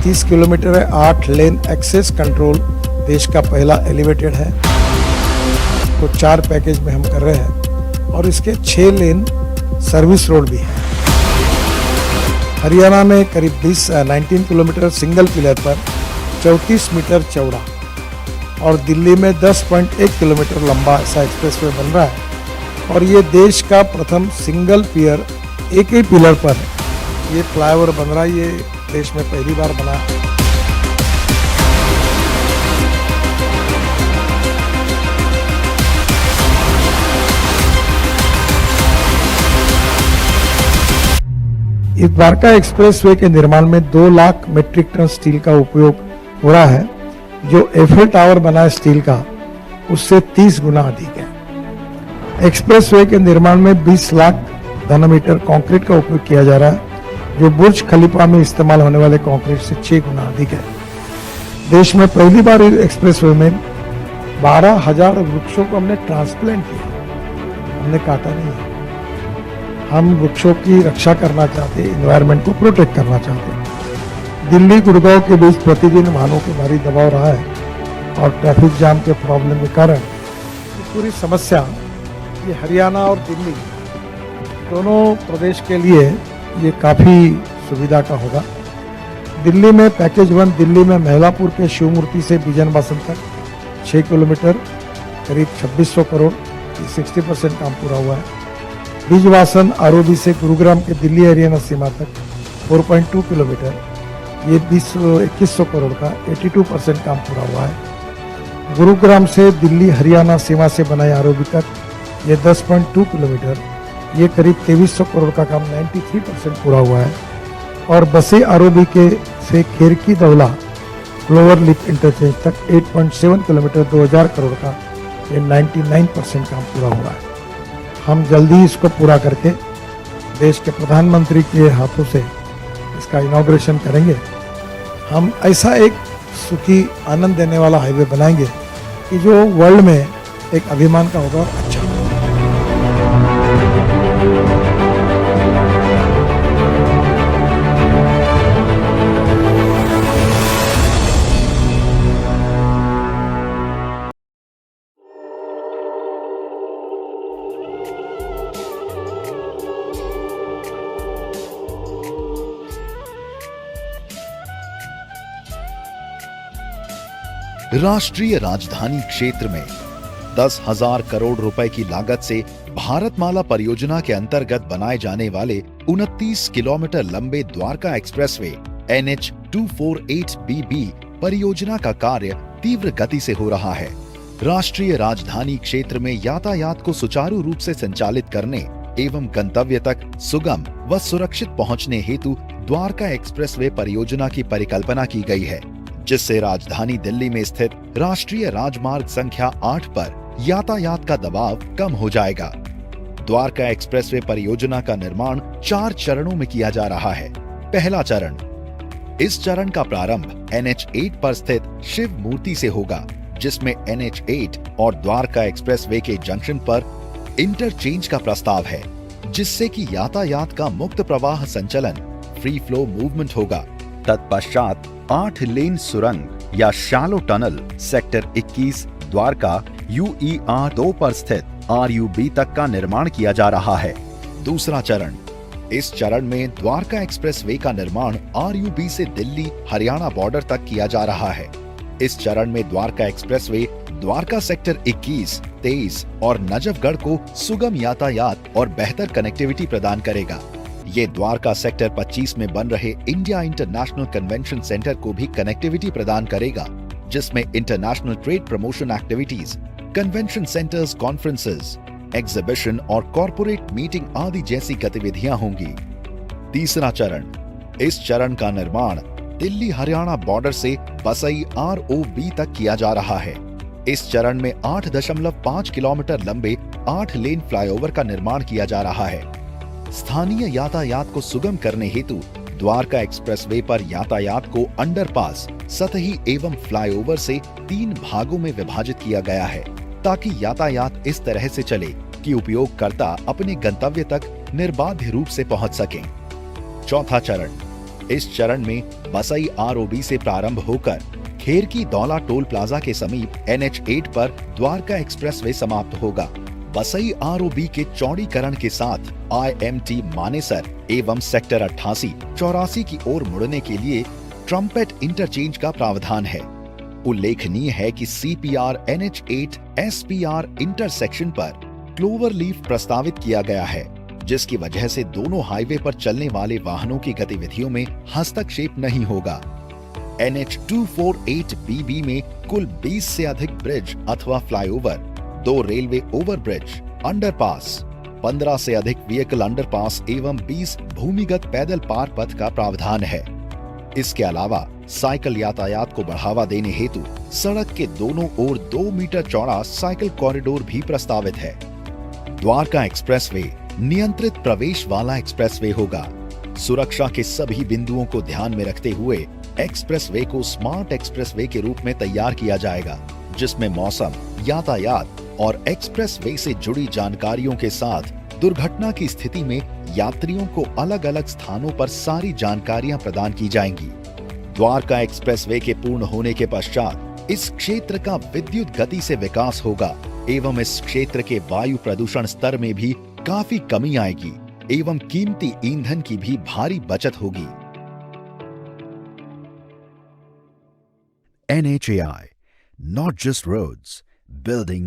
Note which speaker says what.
Speaker 1: 30 kilometre है। 8 लेन access control देश का पहला एलिवेटेड है, तो 4 पैकेज में हम कर रहे हैं और इसके 6 लेन सर्विस रोड भी है। हरियाणा में करीब 19 किलोमीटर सिंगल पिलर पर 34 मीटर चौड़ा और दिल्ली में 10.1 किलोमीटर लंबा ऐसा एक्सप्रेसवे बन रहा है और ये देश का प्रथम सिंगल पियर एक ही पिलर पर ये फ्लाईओवर बन रहा है। ये देश में पहली बार बना है। इस द्वारका एक्सप्रेसवे के निर्माण में 2 लाख मीट्रिक टन स्टील का उपयोग हो रहा है, जो एफिल टावर बना है स्टील का उससे 30 गुना अधिक है। एक्सप्रेसवे के निर्माण में 20 लाख घनमीटर कंक्रीट का उपयोग किया जा रहा है, जो बुर्ज खलीफा में इस्तेमाल होने वाले कंक्रीट से 6 गुना अधिक है। देश में पहली बार इस एक्सप्रेसवे में 12,000 वृक्षों को हमने ट्रांसप्लांट किया, हमने काटा नहीं है। हम वृक्षों की रक्षा करना चाहते, इन्वायरमेंट को प्रोटेक्ट करना चाहते। दिल्ली गुड़गांव के बीच प्रतिदिन वाहनों के भारी दबाव रहा है और ट्रैफिक जाम के प्रॉब्लम के कारण ये पूरी समस्या ये हरियाणा और दिल्ली दोनों प्रदेश के लिए ये काफ़ी सुविधा का होगा। दिल्ली में पैकेज 1 दिल्ली में महिलापुर के शिव मूर्ति से बिजन बासन तक 6 किलोमीटर करीब 2600 करोड़ 60% काम पूरा हुआ है। बीजवासन आरओबी से गुरुग्राम के दिल्ली हरियाणा सीमा तक 4.2 किलोमीटर ये 2100 करोड़ का 82% काम पूरा हुआ है। गुरुग्राम से दिल्ली हरियाणा सीमा से बनाए आरओबी तक ये 10.2 किलोमीटर ये करीब 2300 करोड़ का काम 93% पूरा हुआ है। और बसे आरओबी के से खेरकी दौला क्लोवर लिप इंटरचेंज तक 8.7 किलोमीटर 2000 करोड़ का ये 99% काम पूरा हुआ है। हम जल्दी इसको पूरा करके देश के प्रधानमंत्री के हाथों से इसका इनॉग्रेशन करेंगे। हम ऐसा एक सुखी आनंद देने वाला हाईवे बनाएंगे कि जो वर्ल्ड में एक अभिमान का होगा और अच्छा होगा।
Speaker 2: राष्ट्रीय राजधानी क्षेत्र में 10,000 करोड़ रुपए की लागत से भारतमाला परियोजना के अंतर्गत बनाए जाने वाले 29 किलोमीटर लंबे द्वारका एक्सप्रेसवे NH248BB परियोजना का कार्य तीव्र गति से हो रहा है। राष्ट्रीय राजधानी क्षेत्र में यातायात को सुचारू रूप से संचालित करने एवं गंतव्य तक सुगम व सुरक्षित पहुंचने हेतु द्वारका एक्सप्रेसवे परियोजना की परिकल्पना की गई है, जिससे राजधानी दिल्ली में स्थित राष्ट्रीय राजमार्ग संख्या 8 पर यातायात का दबाव कम हो जाएगा। द्वारका एक्सप्रेसवे परियोजना का निर्माण 4 चरणों में किया जा रहा है। पहला चरण, इस चरण का प्रारंभ NH8 पर स्थित शिव मूर्ति से होगा, जिसमें NH8 और द्वारका एक्सप्रेसवे के जंक्शन पर इंटरचेंज का प्रस्ताव है, जिससे कि यातायात का मुक्त प्रवाह संचलन फ्री फ्लो मूवमेंट होगा। तत्पश्चात 8 लेन सुरंग या shallow tunnel sector 21 Dwarka UER2 पर स्थित RUB तक का निर्माण किया जा रहा है। दूसरा चरण, इस चरण में द्वारका एक्सप्रेसवे का निर्माण RUB से दिल्ली हरियाणा बॉर्डर तक किया जा रहा है। इस चरण में द्वारका एक्सप्रेसवे द्वारका सेक्टर 21, 23 और नजफगढ़ को सुगम यातायात और बेहतर कनेक्टिविटी प्रदान करेगा। ये द्वारका सेक्टर 25 में बन रहे इंडिया इंटरनेशनल कन्वेंशन सेंटर को भी कनेक्टिविटी प्रदान करेगा, जिसमें international trade promotion activities, convention centres, conferences, exhibition और कॉर्पोरेट मीटिंग आदि जैसी गतिविधियां होंगी। तीसरा चरण, इस चरण का निर्माण दिल्ली हरियाणा बॉर्डर से बसई ROB तक किया जा रहा है। इस चरण में 8.5 किलोमीटर लंबे 8 लेन फ्लाईओवर का निर्माण किया जा रहा है। स्थानीय यातायात को सुगम करने हेतु द्वारका एक्सप्रेसवे पर यातायात को अंडरपास, सतही एवं फ्लाईओवर से 3 भागों में विभाजित किया गया है, ताकि यातायात इस तरह से चले कि उपयोगकर्ता अपने गंतव्य तक निर्बाध रूप से पहुंच सकें। चौथा चरण, इस चरण में बसई आरओबी से प्रारंभ होकर खेर की दौला टोल प्लाजा के समीप NH8 पर द्वारका एक्सप्रेसवे समाप्त होगा। बसई आरओबी के चौड़ीकरण के साथ IMT मानेसर एवं सेक्टर 88, 84 की ओर मुड़ने के लिए ट्रम्पेट इंटरचेंज का प्रावधान है। उल्लेखनीय है कि CPR NH8 SPR इंटरसेक्शन पर क्लोवर लीफ प्रस्तावित किया गया है, जिसकी वजह से दोनों हाईवे पर चलने वाले वाहनों की गतिविधियों में हस्तक्षेप नहीं होगा। NH248BB में कुल 20 से अधिक ब्रिज अथवा फ्लाईओवर, 2 रेलवे ओवरब्रिज, अंडरपास, 15 से अधिक व्हीकल अंडरपास एवं 20 भूमिगत पैदल पार पथ का प्रावधान है। इसके अलावा साइकिल यातायात को बढ़ावा देने हेतु सड़क के दोनों ओर 2 मीटर चौड़ा साइकिल कॉरिडोर भी प्रस्तावित है। द्वारका एक्सप्रेसवे नियंत्रित प्रवेश वाला एक्सप्रेसवे होगा। सुरक्षा के सभी बिंदुओं को ध्यान में रखते हुए एक्सप्रेसवे को स्मार्ट एक्सप्रेसवे के रूप में तैयार किया जाएगा, जिसमें मौसम, यातायात और एक्सप्रेसवे से जुड़ी जानकारियों के साथ दुर्घटना की स्थिति में यात्रियों को अलग अलग स्थानों पर सारी जानकारियां प्रदान की जाएंगी। द्वारका एक्सप्रेसवे के पूर्ण होने के पश्चात इस क्षेत्र का विद्युत गति से विकास होगा एवं इस क्षेत्र के वायु प्रदूषण स्तर में भी काफी कमी आएगी एवं कीमती ईंधन की भी भारी बचत होगी। NHAI, not just roads, building